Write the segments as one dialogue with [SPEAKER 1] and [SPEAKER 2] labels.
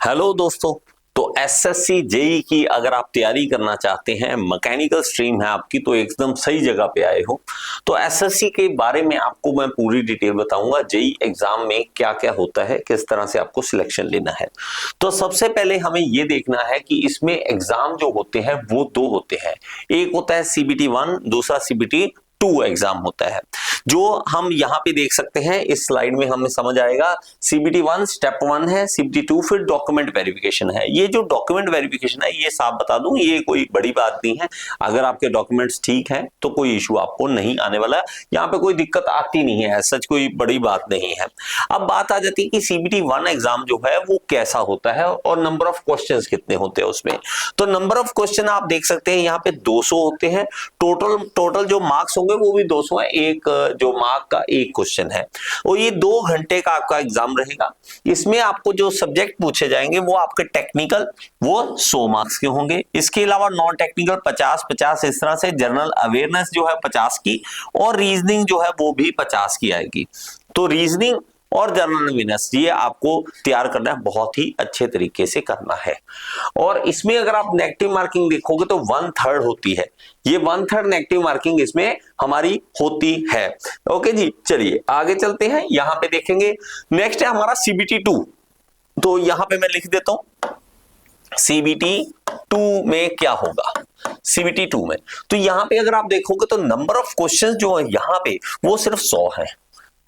[SPEAKER 1] Hello दोस्तों। तो SSC JE की अगर आप तैयारी करना चाहते हैं, मैकेनिकल स्ट्रीम है आपकी, तो एकदम सही जगह पे आए हो। तो एसएससी के बारे में आपको मैं पूरी डिटेल बताऊंगा, जेई एग्जाम में क्या क्या होता है, किस तरह से आपको सिलेक्शन लेना है। तो सबसे पहले हमें ये देखना है कि इसमें एग्जाम जो होते हैं वो दो होते हैं। एक होता है सीबीटी 1, दूसरा सीबीटी 2 एग्जाम होता है, जो हम यहाँ पे देख सकते हैं। इस स्लाइड में हमें समझ आएगा। सीबीटी 1 स्टेप 1 है, सीबीटी 2 फिर डॉक्यूमेंट वेरिफिकेशन है। ये जो डॉक्यूमेंट वेरिफिकेशन है, ये साफ बता दूं, ये कोई बड़ी बात नहीं है। अगर आपके डॉक्यूमेंट्स ठीक हैं तो कोई इशू आपको नहीं आने वाला, यहाँ पे कोई दिक्कत आती नहीं है, सच कोई बड़ी बात नहीं है। अब बात आ जाती है कि सीबीटी 1 एग्जाम जो है वो कैसा होता है और नंबर ऑफ क्वेश्चन कितने होते हैं उसमें। तो नंबर ऑफ क्वेश्चन आप देख सकते हैं यहाँ पे 200 होते हैं। टोटल जो मार्क्स होंगे वो भी 200 है। एक जो मार्क का एक क्वेश्चन है, और ये 2 घंटे का आपका एग्जाम रहेगा। इसमें आपको जो सब्जेक्ट पूछे जाएंगे वो आपके टेक्निकल, वो 100 मार्क्स के होंगे। इसके अलावा नॉन टेक्निकल 50-50 इस तरह से। जनरल अवेयरनेस जो है 50 की, और रीजनिंग जो है वो भी 50 की आएगी। तो रीजनिंग और जनरल अवेयरनेस ये आपको तैयार करना है, बहुत ही अच्छे तरीके से करना है। और इसमें अगर आप नेगेटिव मार्किंग देखोगे तो 1/3 होती है। ये 1/3 नेगेटिव मार्किंग इसमें हमारी होती है। ओके जी, चलिए आगे चलते हैं। यहां पे देखेंगे नेक्स्ट है हमारा सीबीटी 2। तो यहां पे मैं लिख देता हूं सीबीटी 2 में क्या होगा। सीबीटी 2 में तो यहां पे अगर आप देखोगे तो नंबर ऑफ क्वेश्चंस जो है यहां पे वो सिर्फ 100 है,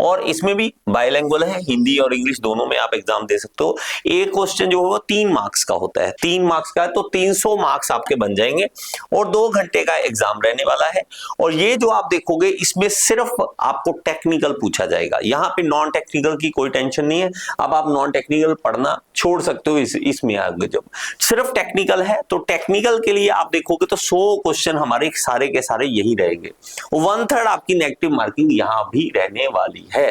[SPEAKER 1] और इसमें भी बाइलिंगुअल है, हिंदी और इंग्लिश दोनों में आप एग्जाम दे सकते हो। एक क्वेश्चन जो है वो 3 मार्क्स का होता है, 3 मार्क्स का है, तो 300 मार्क्स आपके बन जाएंगे, और 2 घंटे का एग्जाम रहने वाला है। और ये जो आप देखोगे इसमें सिर्फ आपको टेक्निकल पूछा जाएगा, यहाँ पे नॉन टेक्निकल की कोई टेंशन नहीं है। अब आप नॉन टेक्निकल पढ़ना छोड़ सकते हो इसमें आगे। जब सिर्फ टेक्निकल है तो टेक्निकल के लिए आप देखोगे तो 100 क्वेश्चन हमारे सारे के सारे यही रहेंगे। 1/3 आपकी नेगेटिव मार्किंग यहां भी रहने वाली है।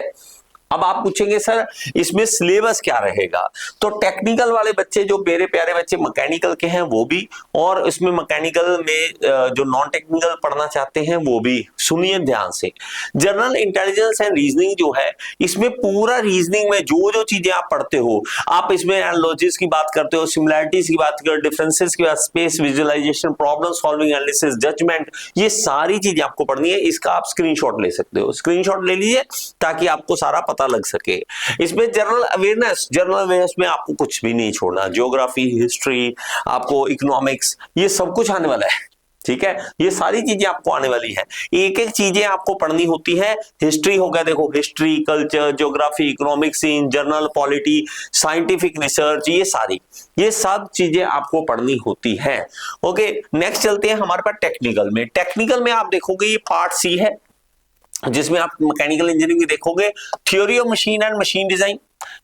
[SPEAKER 1] अब आप पूछेंगे सर इसमें सिलेबस क्या रहेगा। तो टेक्निकल वाले बच्चे, जो मेरे प्यारे बच्चे मैकेनिकल के हैं वो भी, और इसमें मैकेनिकल में जो नॉन टेक्निकल पढ़ना चाहते हैं वो भी, सुनिए ध्यान से। जनरल इंटेलिजेंस एंड रीजनिंग जो है, इसमें पूरा रीजनिंग में जो जो चीजें आप पढ़ते हो, आप इसमें एनालॉजीज की बात करते हो, सिमिलैरिटीज की बात करते हो, डिफरेंसेस की बात, space visualization, problem solving, analysis, judgement, ये सारी चीजें आपको पढ़नी है। इसका आप स्क्रीनशॉट ले सकते हो, स्क्रीनशॉट ले लीजिए ताकि आपको सारा पता लग सके। इसमें जनरल अवेयरनेस में आपको कुछ भी नहीं छोड़ना। ज्योग्राफी, हिस्ट्री, आपको इकोनॉमिक्स, ये सब कुछ आने वाला है, ठीक है। ये सारी चीजें आपको आने वाली है, एक एक चीजें आपको पढ़नी होती है। हिस्ट्री हो गया, देखो history, culture, geography, economics, general polity, scientific research, ये सब चीजें आपको पढ़नी होती है। ओके, नेक्स्ट चलते हैं हमारे पास टेक्निकल में। टेक्निकल में आप देखोगे ये पार्ट सी है, जिसमें आप मैकेनिकल इंजीनियरिंग में देखोगे theory of machine and machine design,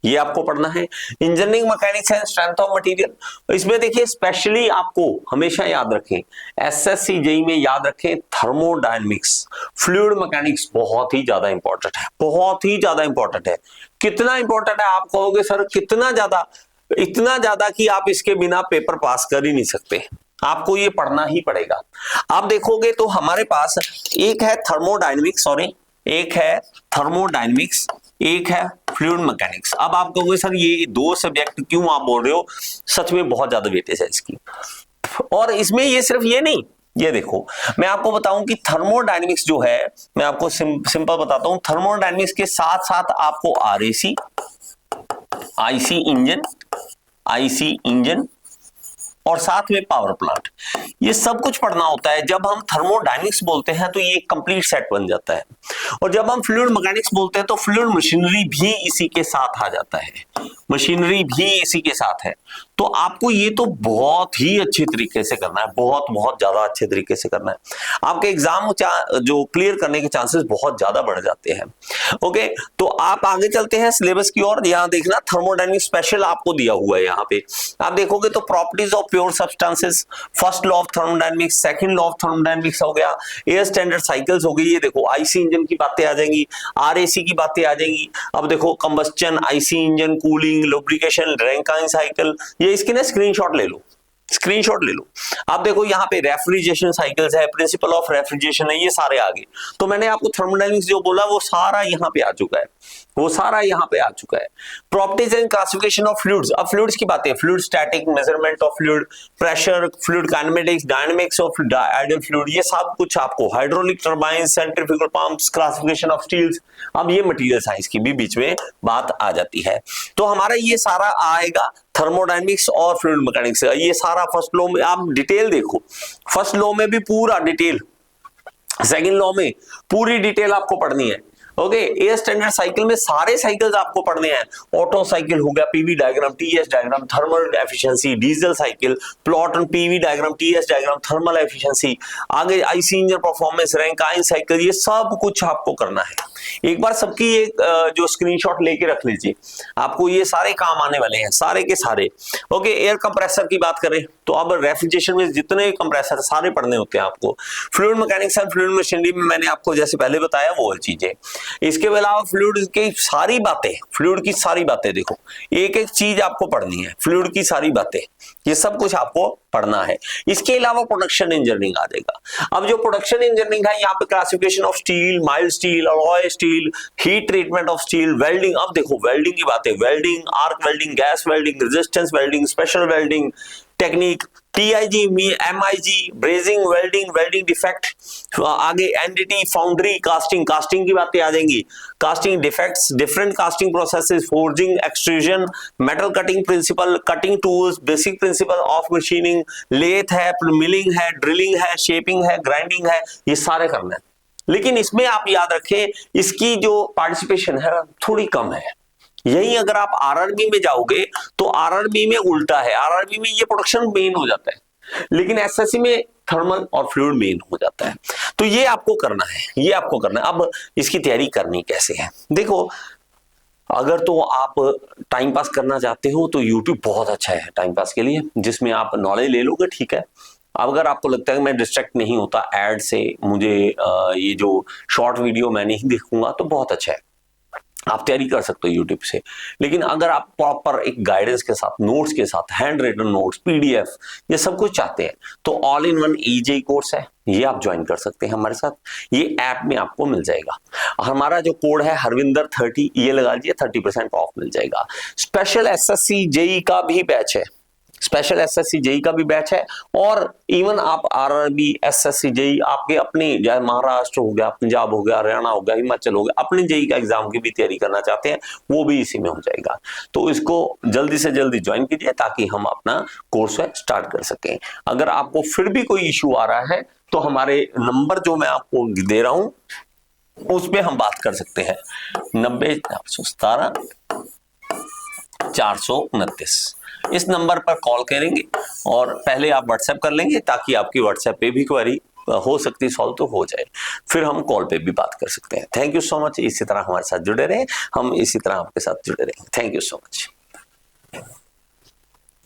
[SPEAKER 1] ये आपको पढ़ना है। Engineering mechanics and strength of material, इसमें देखिए स्पेशली आपको हमेशा याद रखें, एसएससी जेई में याद रखें, थर्मोडायनेमिक्स, फ्लूइड मैकेनिक्स बहुत ही ज्यादा इंपॉर्टेंट है, बहुत ही ज्यादा इंपॉर्टेंट है। कितना इंपॉर्टेंट है आप कहोगे सर कितना ज्यादा? इतना ज्यादा कि आप इसके बिना पेपर पास कर ही नहीं सकते, आपको ये पढ़ना ही पड़ेगा। आप देखोगे तो हमारे पास एक है थर्मोडायनेमिक्स, एक है फ्लूइड मैकेनिक्स। अब आप कहोगे सर ये 2 सब्जेक्ट क्यों आप बोल रहे हो, सच में बहुत ज्यादा वेटेज है इसकी। और इसमें ये सिर्फ ये नहीं, ये देखो मैं आपको बताऊं कि थर्मोडायनेमिक्स जो है, मैं आपको सिंपल बताता हूं, थर्मोडायनेमिक्स के साथ साथ आपको आरएसी, आईसी इंजन और साथ में पावर प्लांट, ये सब कुछ पढ़ना होता है। जब हम थर्मोडायनेमिक्स बोलते हैं तो ये कंप्लीट सेट बन जाता है, और जब हम फ्लूइड मैकेनिक्स बोलते हैं तो फ्लूइड मशीनरी भी इसी के साथ आ जाता है, मशीनरी भी इसी के साथ है। तो आपको ये तो बहुत ही अच्छे तरीके से करना है, बहुत बहुत ज्यादा अच्छे तरीके से करना है। आपके एग्जाम जो क्लियर करने के चांसेस बहुत ज्यादा बढ़ जाते हैं। ओके, तो आप आगे चलते हैं सिलेबस की ओर। यहाँ देखना थर्मोडायनेमिक्स स्पेशल आपको दिया हुआ है। यहाँ पे आप देखोगे तो properties of pure substances, first law of thermodynamics, second law of thermodynamics हो गया, एयर स्टैंडर्ड साइकिल्स हो गई, ये देखो आईसी इंजन की बातें आ जाएंगी, आरएसी की बातें आ जाएंगी। अब देखो combustion, IC engine, cooling, lubrication, Rankine cycle, ये इसकी ना स्क्रीनशॉट ले लो, स्क्रीनशॉट ले लो। आप देखो यहाँ पे रेफ्रिजरेशन साइकिल्स है, प्रिंसिपल ऑफ रेफ्रिजरेशन है, ये सारे आगे। तो मैंने आपको थर्मोडायनेमिक्स जो बोला वो सारा यहाँ पे आ चुका है, वो सारा यहाँ पे आ चुका है। Properties and classification of fluids, अब फ्लूइड्स की बातें, fluid static, measurement of fluid, pressure, fluid kinematics, dynamics of ideal fluid, ये सब कुछ आपको, hydraulic turbine, centrifugal pumps, classification of steels. अब ये मटेरियल साइंस की भी बीच में बात आ जाती है। तो हमारा ये सारा आएगा थर्मोडायनेमिक्स और फ्लूइड मैकेनिक्स, ये सारा फर्स्ट लॉ में आप डिटेल देखो, फर्स्ट लॉ में भी पूरा डिटेल, सेकंड लॉ में पूरी डिटेल आपको पढ़नी है। ओके, एयर स्टैंडर्ड साइकिल में सारे साइकिल्स आपको पढ़ने हैं। ऑटो साइकिल हो गया, PV diagram, TS diagram, thermal efficiency, diesel cycle, plot and PV diagram, TS diagram, thermal efficiency, आगे IC engine performance, Rankine cycle, ये सब कुछ आपको करना है। एक बार सबकी एक जो स्क्रीनशॉट लेके रख लीजिए, आपको ये सारे काम आने वाले हैं, सारे के सारे। ओके, एयर कंप्रेसर की बात करें तो अब रेफ्रिजरेशन में जितने कंप्रेसर सारे पढ़ने होते हैं आपको। Fluid mechanics and fluid machinery में मैंने आपको जैसे पहले बताया वो चीजें। इसके अलावा फ्लूइड की सारी बातें, फ्लूइड की सारी बातें देखो, एक एक चीज आपको पढ़नी है, फ्लूइड की सारी बातें, ये सब कुछ आपको पढ़ना है। इसके अलावा प्रोडक्शन इंजीनियरिंग आ जाएगा। अब जो प्रोडक्शन इंजीनियरिंग है, यहाँ पे classification of steel, mild steel, alloy steel, heat treatment of steel, welding. अब देखो वेल्डिंग की बातें, welding, arc welding, gas welding, resistance welding, special welding technique, TIG, MIG, brazing, welding, welding defect, आगे NDT, foundry, casting, casting की बातें आ जाएंगी, casting defects, different casting processes, forging, extrusion, metal cutting principle, cutting tools, basic principle of machining, lathe है, milling है, drilling है, shaping है, grinding है, ये सारे करना है। लेकिन इसमें आप याद रखें, इसकी जो पार्टिसिपेशन है थोड़ी कम है। यही अगर आप आरआरबी में जाओगे तो आरआरबी में उल्टा है, आरआरबी में ये प्रोडक्शन मेन हो जाता है, लेकिन एसएससी में थर्मल और फ्लूइड मेन हो जाता है। तो ये आपको करना है, ये आपको करना है। अब इसकी तैयारी करनी कैसे है, देखो, अगर तो आप टाइम पास करना चाहते हो तो यूट्यूब बहुत अच्छा है टाइम पास के लिए, जिसमें आप नॉलेज ले लोगे, ठीक है। अगर आपको लगता है कि मैं डिस्ट्रैक्ट नहीं होता ऐड से, मुझे ये जो शॉर्ट वीडियो मैं नहीं देखूंगा, तो बहुत अच्छा है, आप तैयारी कर सकते हो यूट्यूब से। लेकिन अगर आप प्रॉपर एक गाइडेंस के साथ, नोट्स के साथ, हैंड रिटन नोट्स, पीडीएफ, ये सब कुछ चाहते हैं तो ऑल इन वन ईजेई कोर्स है, ये आप ज्वाइन कर सकते हैं हमारे साथ। ये ऐप में आपको मिल जाएगा। हमारा जो कोड है हरविंदर 30, ये लगा लीजिए, 30% ऑफ मिल जाएगा। स्पेशल एसएससी जेई का भी बैच है, स्पेशल एसएससी जेई का भी बैच है, और इवन आप आरआरबी, एसएससी जेई, आपके अपने चाहे महाराष्ट्र हो गया, पंजाब हो गया, हरियाणा हो गया, हिमाचल हो गया, अपने जेई का एग्जाम की भी तैयारी करना चाहते हैं, वो भी इसी में हो जाएगा। तो इसको जल्दी से जल्दी ज्वाइन कीजिए ताकि हम अपना कोर्स स्टार्ट कर सकें। अगर आपको फिर भी कोई इश्यू आ रहा है तो हमारे नंबर जो मैं आपको दे रहा हूं उस पर हम बात कर सकते हैं, 90 429। इस नंबर पर कॉल करेंगे और पहले आप व्हाट्सएप कर लेंगे ताकि आपकी व्हाट्सएप पे भी क्वेरी हो सकती सॉल्व तो हो जाए, फिर हम कॉल पे भी बात कर सकते हैं। Thank you so much. इसी तरह हमारे साथ जुड़े रहे, हम इसी तरह आपके साथ जुड़े रहेंगे। Thank you so much.